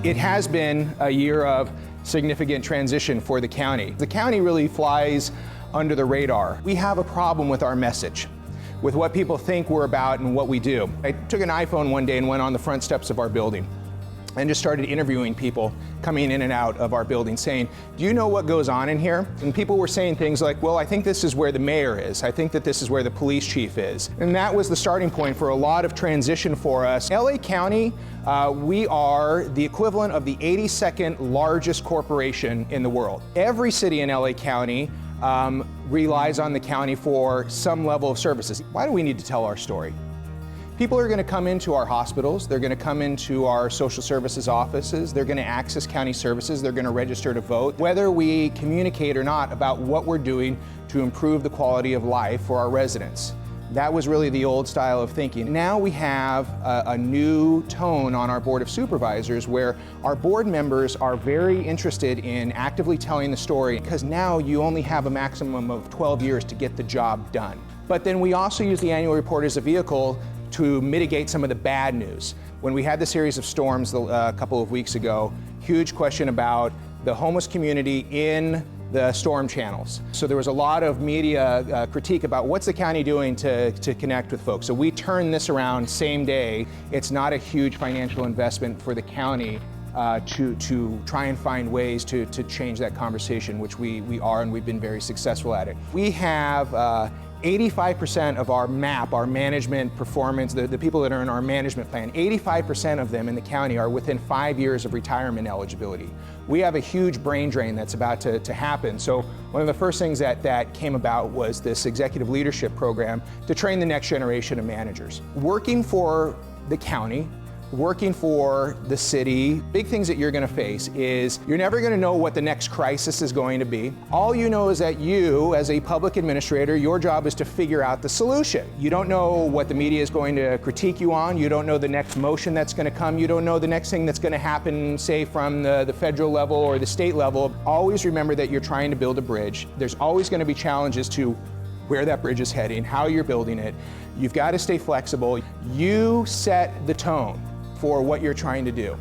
It has been a year of significant transition for the county. The county really flies under the radar. We have a problem with our message, with what people think we're about and what we do. I took an iPhone one day and went on the front steps of our building and just started interviewing people coming in and out of our building saying, do you know what goes on in here? And people were saying things like, well, I think this is where the mayor is. I think that this is where the police chief is. And that was the starting point for a lot of transition for us. LA County, we are the equivalent of the 82nd largest corporation in the world. Every city in LA County relies on the county for some level of services. Why do we need to tell our story? People are going to come into our hospitals, they're going to come into our social services offices, they're going to access county services, they're going to register to vote. Whether we communicate or not about what we're doing to improve the quality of life for our residents. That was really the old style of thinking. Now we have a new tone on our Board of Supervisors where our board members are very interested in actively telling the story, because now you only have a maximum of 12 years to get the job done. But then we also use the annual report as a vehicle to mitigate some of the bad news. When we had the series of storms a couple of weeks ago, huge question about the homeless community in the storm channels. So there was a lot of media critique about what's the county doing to connect with folks. So we turned this around same day. It's not a huge financial investment for the county to try and find ways to change that conversation, which we are, and we've been very successful at it. We have 85% of our MAP, our management performance, the people that are in our management plan, 85% of them in the county are within 5 years of retirement eligibility. We have a huge brain drain that's about to happen. So one of the first things that came about was this executive leadership program to train the next generation of managers. Working for the county, working for the city, big things that you're going to face is you're never going to know what the next crisis is going to be. All you know is that you, as a public administrator, your job is to figure out the solution. You don't know what the media is going to critique you on. You don't know the next motion that's going to come. You don't know the next thing that's going to happen, say, from the federal level or the state level. Always remember that you're trying to build a bridge. There's always going to be challenges to where that bridge is heading, how you're building it. You've got to stay flexible. You set the tone for what you're trying to do.